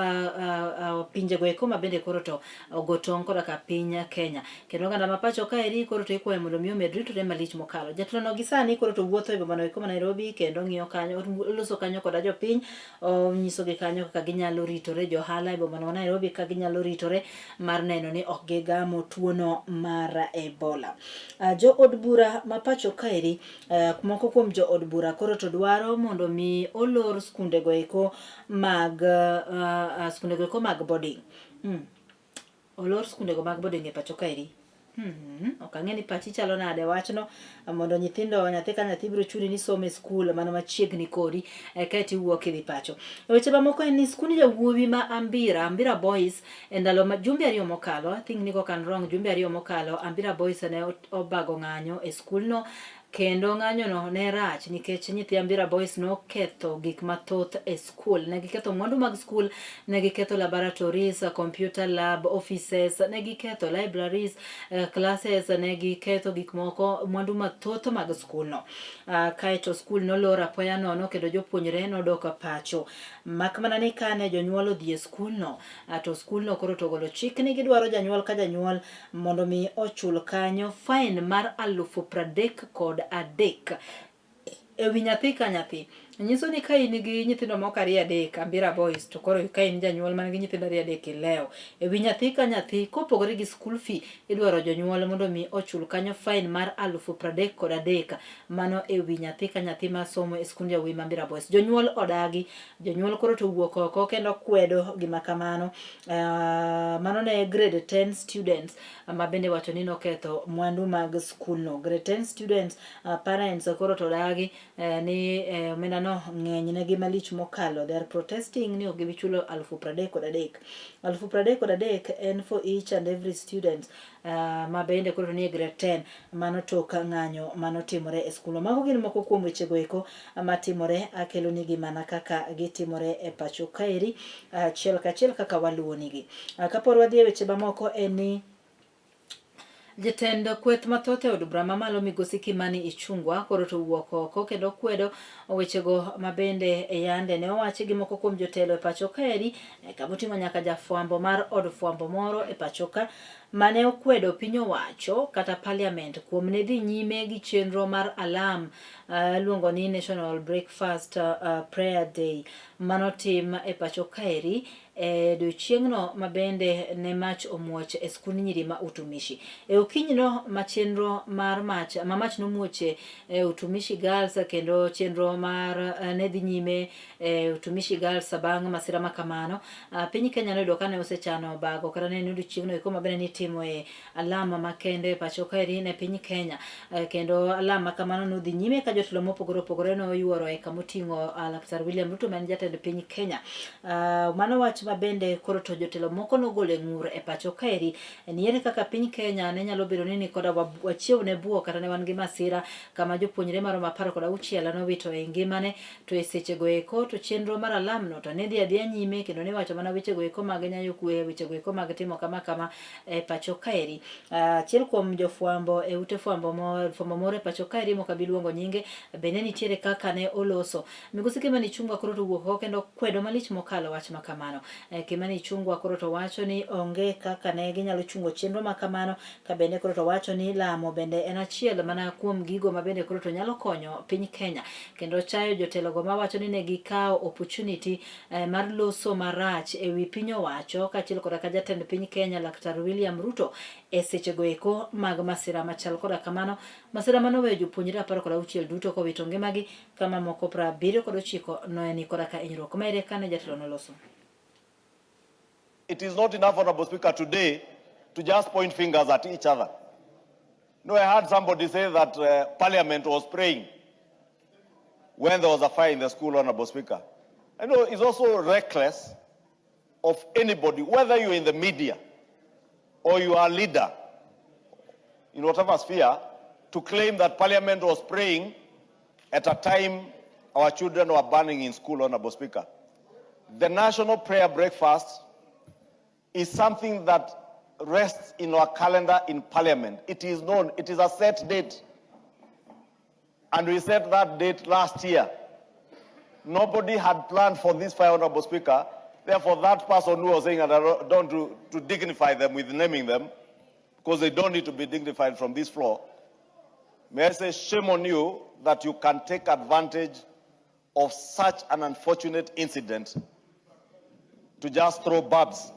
pinje go eko ma bende koro to ogotong koda ka piny Kenya kendo ganda ma pacho ka eri koro to ikwayo mondo mi omed ritore malich mokalo. Jatelo gi sani koro to wuotho e boma no eko ma Nairobi kendo ng'iyo kanyo loso kanyo koda jopiny nyiso gi kanyo kaka ginyalo ritore, johala e boma no Nairobi ka ginyalo ritore mar neno ni ok gigamo tuono mar Ebola. Jo od bura ma pacho ka eri moko kuom jo od bura koro to dwaro mondo mi olor skunde go eko mag boarding. Olor skunde go mag boarding e pacho ka eri. Ok ang'e ni pachi chalo nade wachno mondo nyathi ka nyathi biro chuni ni some e skul mano machiegni kodi kae tiwuok idhi pacho. Weche mamoko en ni skund jawuowi ma Ambira Boys e ndalo ma jumbe 2 mokalo, I think niko kan wrong, jumbe 2 mokalo Ambira Boys ne obago ng'anyo e skulno kendo ng'anyo no ne rach nikech nyithi Ambira Boys no ketho gik mathoth e skul. Ne giketho mwandu mag skul, ne giketho laboratories, computer lab, offices, ne giketho libraries, classes, ne giketho gik moko mwandu mathoth mag skul no. Kaeto skul no lor apoya nono kendo jopuonjre nodok pacho. Mak mana ni kane jonyuol odhi e skul no, to skul no koro to golo chik ni gidwaro janyuol ka janyuol mondo mi ochul kanyo fine mar 33,000 ewi nyathi ka nyathi. Nyiso ni ka in gi nyithindo moko 3 Ambira Boys to koro ka in janyuol man gi nyithindo 3 ileo ewi nyathi ka nyathi kopogore gi school fee idwaro jonyuol mondo mi ochul kanyo fine mar 33,000 mano ewi nyathi ka nyathi ma somo e skund jawuowi ma Ambira Boys. Jonyuol odagi, jonyuol koro to wuok oko kendo kwedo gima kamano. Mano ne grade 10 students ma bende wacho ni noketho mwandu mag skul no. Grade 10 students parents koro to odagi ni omenda no ng'eny ne gi malich mokalo. They are protesting ni ogibi chulo 33,000. 33,000 en for each and every student ma bende koro ni grade 10 mano tok ng'anyo mano timore e skul. Mago gin moko kuom weche go eko matimore, akelo ni gi mana kaka gitimore e pacho kaeri achiel kachiel kaka waluwo nigi. Kapor wadhi e weche mamoko en ni jatend kweth mathoth e od bura mamalo Migosi Kimani Ichung'wah koro to wuok oko kendo kwedo wechego mabende e yande ne owachi gi moko kuom jotelo e pacho kaeri kamoting'o nyaka jafwambo mar od fwambo moro e pacho ka mane okwedo piny owacho kata parliament kuom ne dhi nyime gi chenro mar alam luongo ni National Breakfast Prayer Day manotim e pacho kaeri odiochieng'no mabende ne mach omuoch e skund nyiri ma Utumishi. E okinyno ma chenro mar mach nomuoche Utumishi Girls kendo chenro mar ne dhi nyime Utumishi Girls bang' masira makamano. Piny Kenya noyudo ka ne osechano bago kata ne odiochieng'no eko mabende nitimo e alama makende pacho kaeri ne piny Kenya kendo alama kamano nodhi nyime ka jotelo mopogore opogore no yuoro e kamoting'o Laktar William Ruto man jatend piny Kenya. Mano wach mabende koro to jotelo moko nogole ng'ur e pacho kaeri niere kaka piny Kenya ne nyalo bedo ni koda wachiew ne buo kata ne wan gi masira kama jopuonjre maromo 16 nowito e ngimane to e sechego eko to chenro mar alam no to ne dhi adhiya nyime kendo ne wacho mana wechego eko mag nyayo kwe wechego eko mag timo kama e pacho kaeri. Achiel kuom jofwambo e ute fwambo moro e pacho kaeri mokabiluongo nyinge bende nitiere kaka ne oloso migosi Kimani Ichung'wah koro to wuok oko kendo kwedo malich mokalo wach makamano. Kimani Ichung'wah koro to wacho ni onge kaka ne ginyalo chungo chenro makamano ka bende koro to wacho ni lamo bende en achiel mana kuom gigo ma bende koro to nyalo konyo piny Kenya kendo chayo jotelo go mawacho ni ne gikawo opportunity mar loso marach e wi piny owacho kaachiel koda ka jatend piny Kenya Laktar William Ruto e sechego eko mag masira machal koda kamano masira manoweyo jopuonjre 16 duto kowito ngimagi kama moko 79 noeni koda ka hinyruok maere kane jatelo noloso. It is not enough, Honorable Speaker, today to just point fingers at each other. No, I heard somebody say that Parliament was praying when there was a fire in the school, Honorable Speaker. I know it's also reckless of anybody, whether you're in the media or you are a leader in whatever sphere, to claim that Parliament was praying at a time our children were burning in school, Honorable Speaker. The National Prayer Breakfast is something that rests in our calendar in Parliament. It is known, it is a set date. And we set that date last year. Nobody had planned for this fire, Honorable Speaker. Therefore, that person who was saying that I don't to dignify them with naming them, because they don't need to be dignified from this floor, may I say shame on you that you can take advantage of such an unfortunate incident to just throw barbs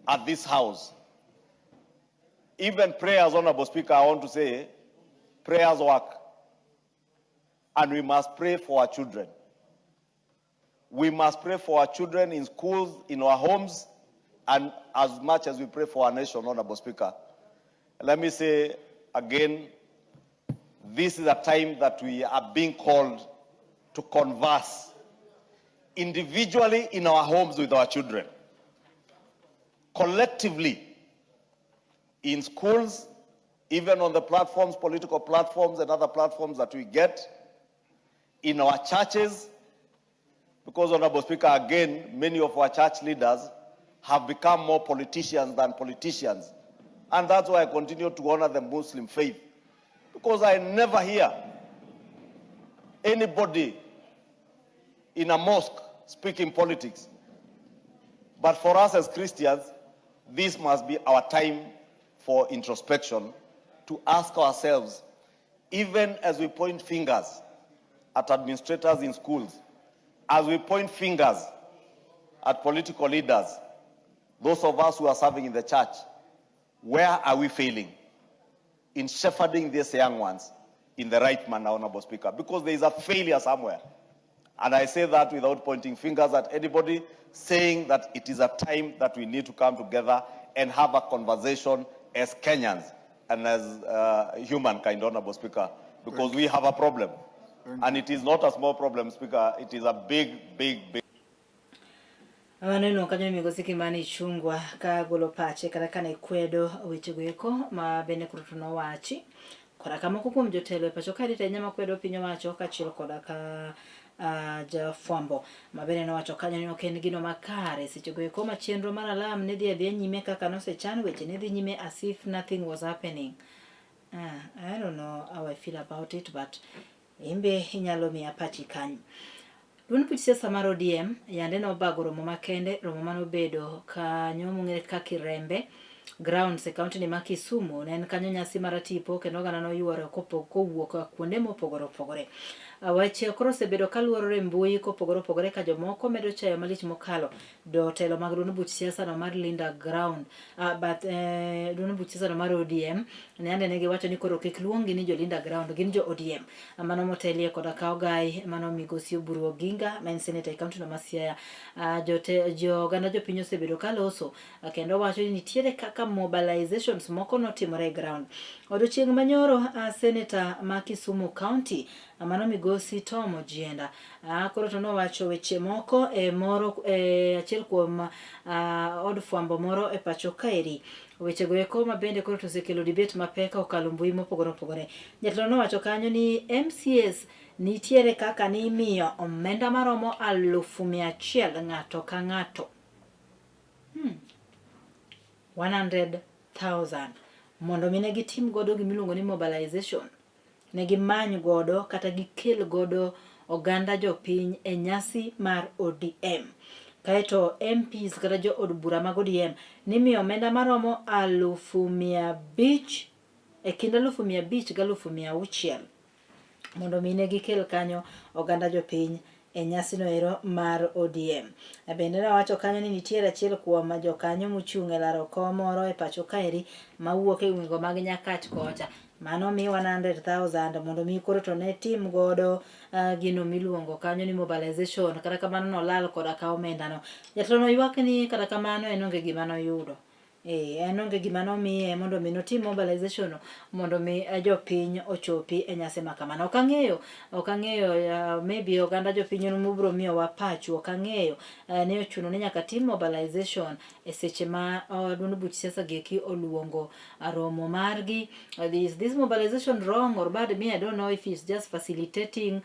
at this house. Even prayers, Honorable Speaker, I want to say, prayers work. And we must pray for our children. We must pray for our children in schools, in our homes, and as much as we pray for our nation, Honorable Speaker. Let me say again, this is a time that we are being called to converse individually in our homes with our children, collectively in schools, even on the platforms, political platforms and other platforms that we get, in our churches, because, Honorable Speaker, again, many of our church leaders have become more politicians than politicians. And that's why I continue to honor the Muslim faith, because I never hear anybody in a mosque speaking politics. But for us as Christians, this must be our time for introspection, to ask ourselves, even as we point fingers at administrators in schools, as we point fingers at political leaders, those of us who are serving in the church, where are we failing in shepherding these young ones in the right manner, Honorable Speaker? Because there is a failure somewhere. And I say that without pointing fingers at anybody, saying that it is a time that we need to come together and have a conversation as Kenyans and as humankind, Honorable Speaker, because we have a problem. And it is not a small problem, Speaker. It is a big, big, big. Maneno kanyo migosi Kimani Ichung'wah ka golo pache kata kane kwedo wechego eko ma bende koro to nowachi kora kamoko kuom jotelo e pacho kae te nyama kwedo piny owacho kaachiel koda ka jafwambo ma bende nowacho kanyo ni ok en gino makare sechego eko ma chenro mar alam ne dhi adhiya nyime kaka nosechan weche ne dhi nyime as if nothing was happening. I don't know how I feel about it, but imbe inyalo miya pachi kanyo. Duond buch siasa mar ODM yande nobago romo makende, romo manobedo kanyo mong'ere kaka Irembe grounds e kaunti ni ma Kisumu. Ne en kanyo nyasi mar tipo kendo oganda noyuoro kowuok kuonde mopogore opogore. Weche koro osebedo kaluorore mbui kopogore opogore ka jomoko medo chayo malich mokalo jotelo mag duond buch siasa no mar Linda Ground, duond buch siasa no mar ODM ne ande ne giwacho ni koro kik luongi ni jo Linda Ground, gin jo ODM. Mano motelie koda ka ogai mano migosi Oburu Oginga ma en senator e kaunti no ma Siaya. Oganda jopiny osebedo kaloso kendo wacho ni nitiere kaka kaka mobilizations moko notimore ground. Odiochieng' manyoro Senator ma Kisumu County mano migosi Tom Ojienda koro to nowacho weche moko moro achiel kuom od fwambo moro e pacho kaeri. Weche go eko mabende koro to osekelo debate mapek okalo mbui mopogore opogore. Jatelo nowacho kanyo ni MCAs nitiere kaka ni imiyo omenda maromo 100,000 ng'ato ka ng'ato. 100,000 mondo mine gitim godo gimiluongo ni mobilization, ne gimany godo kata gikel godo oganda jopiny e nyasi mar ODM. Kaeto MPs kata jo od bura mag ODM nimiyo omenda maromo 500,000 e kind 500,000 gi 600,000 mondo mine gikel kanyo oganda jopiny e nyasi no ero mar ODM. Bende nawacho kanyo ni nitiere achiel kuom jokanyo mochung' e laro kom moro e pacho kaeri mawuok e wingo mag Nyakach kocha. Mano mi 100,000 mondo mi koro to ne tim godo gino miluongo kanyo ni mobilization, kata kamano nolal koda ka omenda no. Jatelo no ywak ni kata kamano en onge gima noyudo. En onge gima nomiye mondo mi notim mobilization mondo mi jopiny ochopi e nyasi makamano. Ok ang'eyo maybe oganda jopiny mobro miyo wa pacho, ok ang'eyo ne ochuno ni nyaka tim mobilization e seche ma duond buch siasa geki oluongo romo margi. Is this mobilization wrong or bad? Me, I don't know if it's just facilitating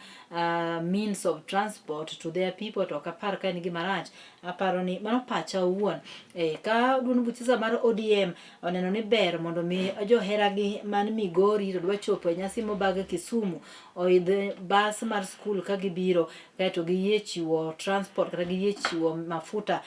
means of transport to their people. To kapar ka en gima rach, aparo ni mano pacha owuon. Ka duond buch siasa mar ODM oneno ni ber mondo mi joheragi man Migori to dwa chopo e nyasi mobag Kisumu oidh bus mar skul ka gibiro, kaeto giyie chiwo transport kata giyie chiwo mafuta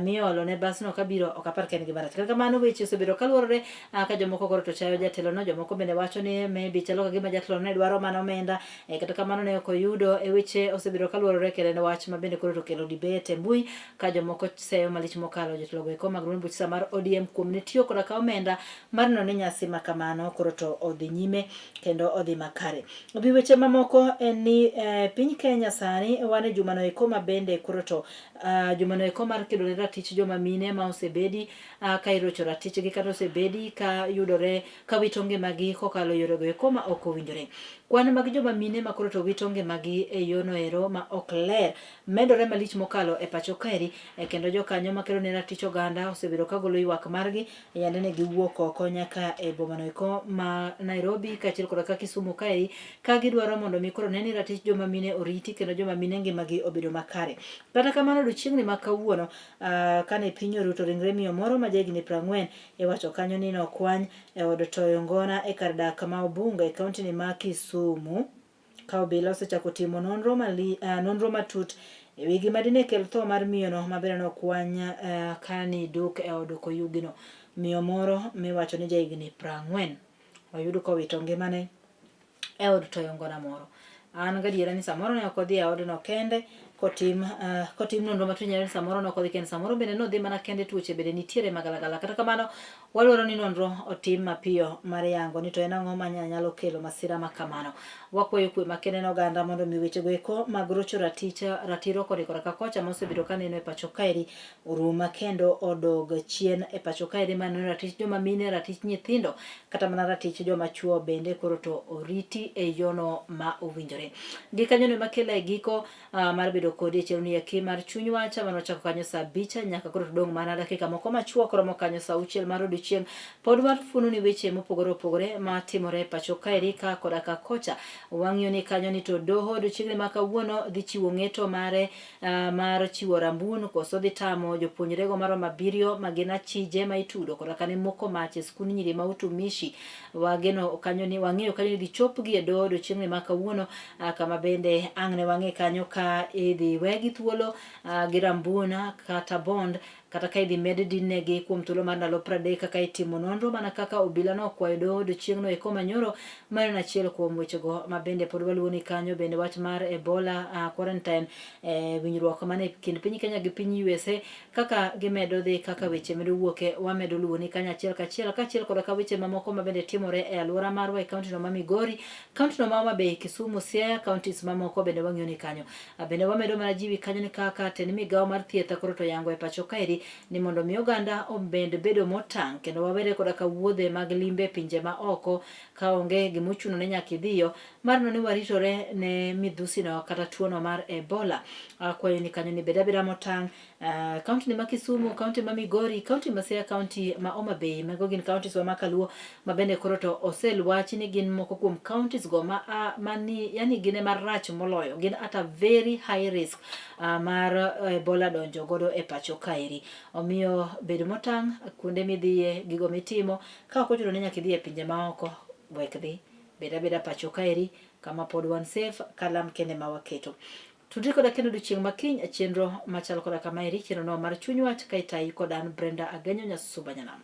miolo ne bus no kabiro, ok apar ka en gima rach. Kata kamano weche osebedo kaluorore ka jomoko koro to chayo jatelo no, jomoko bende wacho ni maybe chalo ka gima jatelo ne dwaro mana omenda, kata kamano ne ok oyudo. Weche osebedo kaluorore kendo en wach mabende koro to kelo debate e mbui ka jomoko seyo malich mokalo jatelo go eko mag duond buch siasa mar ODM kuom ne tiyo koda ka omenda mar no ni nyasi makamano koro to odhi nyime kendo odhi makare. Obi weche mamoko en ni piny Kenya sani wan e jumano eko mabende koro to jumano eko mar kedo ne ratich joma mine ma osebedi ka irocho ratich gi kata osebedi ka yudore ka wito ngimagi kokalo yore go eko ma ok owinjore. Kwan mag joma mine ma koro to wito ngimagi e yono ero ma ok ler medore malich mokalo e pacho kaeri, kendo jokanyo makelo ne ratich oganda osebedo ka golo ywak margi yande ne giwuok oko nyaka e bomano eko ma Nairobi kaachiel kod ka Kisumu kaeri ka gidwaro mondo mi koro neni ratich joma mine oriti kendo joma mine ngimagi obedo makare. Kata kamano odiochieng'ni ma kawuono kane piny oruto ringre miyo moro ma jahigni 40 iwacho kanyo ni nokwany e od toyo ngona e kar dak ma Obunga e kaunti ni ma Kisumu ka obila osechako timo nonro matut e wi gima dine kel tho mar miyo no mabende nokwany kani duk e od koyugino. Miyo moro miwacho ni jahigni 40 oyud kowito ngimane e od toyo ngona moro. An gadiera ni samoro ne ok odhi e odno kende kotim nonro matut, nyalo samoro ne ok odhi kende, samoro bende nodhi mana kende, tuoche bende nitiere magalagala. Kata kamano wadwaro ni nonro otim mapiyo mar yango ni to en ang'o manyalo kelo masira makamano. Wakwayo kwe makende ne oganda mondo mi weche go eko mag rocho ratiro kod korka kocha mosebedo kaneno e pacho kaeri oruma kendo odog chien e pacho kaeri, maneno ratich joma mine, ratich nyithindo, kata mana ratich joma chuo bende koro to oriti e yono ma owinjore. Gikanyo ne makela e giko mar bedo kodi e chenro yaki mar chuny wacha mano chako kanyo saa 5 nyaka koro dong mana dakika moko machuok romo kanyo saa 6 mar odiochieng'. Pod wafuno ni weche mopogore opogore matimore e pacho kaeri ka koda ka kocha. Wang'iyo ni kanyo ni to doho odiochieng'ni ma kawuono dhi chiwo ng'eto mare mar chiwo rambun koso dhi tamo jopuonjre go maromo 7 ma gin achije ma itudo koda kane moko mach e skund nyiri ma utumishi. Wang'iyo kanyo ni dhi chopgi e doho odiochieng'ni ma kawuono kama bende ang' ne wang'e kanyo ka idhi wegi thuolo gi rambuna kata bond kata ka idhi med dinegi kuom thuolo mar ndalo 30 kaka itimo nonro mana kaka obila no okwayo doho odiochieng'no eko manyoro. Mano en achiel kuom wechego ma bende pod waluwo ni kanyo. Bende wach mar Ebola quarantine winjruok mane kind piny Kenya gi piny USA kaka gimedo dhi, kaka weche medo wuoke, wamedo luwo ni kanyo achiel kachiel koda ka weche mamoko ma bende timore e alwora marwa e kaunti no ma Migori, kaunti no ma Homa Bay, Kisumu, Siaya, kauntis mamoko bende wang'iyo ni kanyo. Bende wamedo mana jiwi kanyo ni kaka ten migawo mar thieth koro to yango e pacho kaeri gi ni mondo mi oganda obed bedo motang' kendo wawere koda ka wuodhe mag limbe pinje ma oko ka onge gimuchuno ne nyaka idhiyo mar no ni waritore ne midhusi no kata tuo no mar Ebola. Akwayo ni kanyo ni bed abeda motang'. Kaunti ni ma Kisumu, kaunti ma Migori, kaunti ma Siaya, kaunti ma Homa Bay, mago gin kauntis ma Kaluo ma bende koro to oselwachi ni gin moko kuom counties go mani yani gine marach moloyo, gin at a very high risk mar Ebola donjo godo e pacho kaeri. Omiyo bedo motang' kuonde midhiye, gigo mitimo, ka ok ochuno ni nyaka idhi e pinje ma oko, wek dhi, beda pacho kaeri kama pod wan safe, kalam kende ma waketo. Tudri koda kendo odiochieng' makiny chenro machal koda kama eri, chenro no mar chuny wach ka itai koda an Brenda Agenyo Nyasuba Nyanam.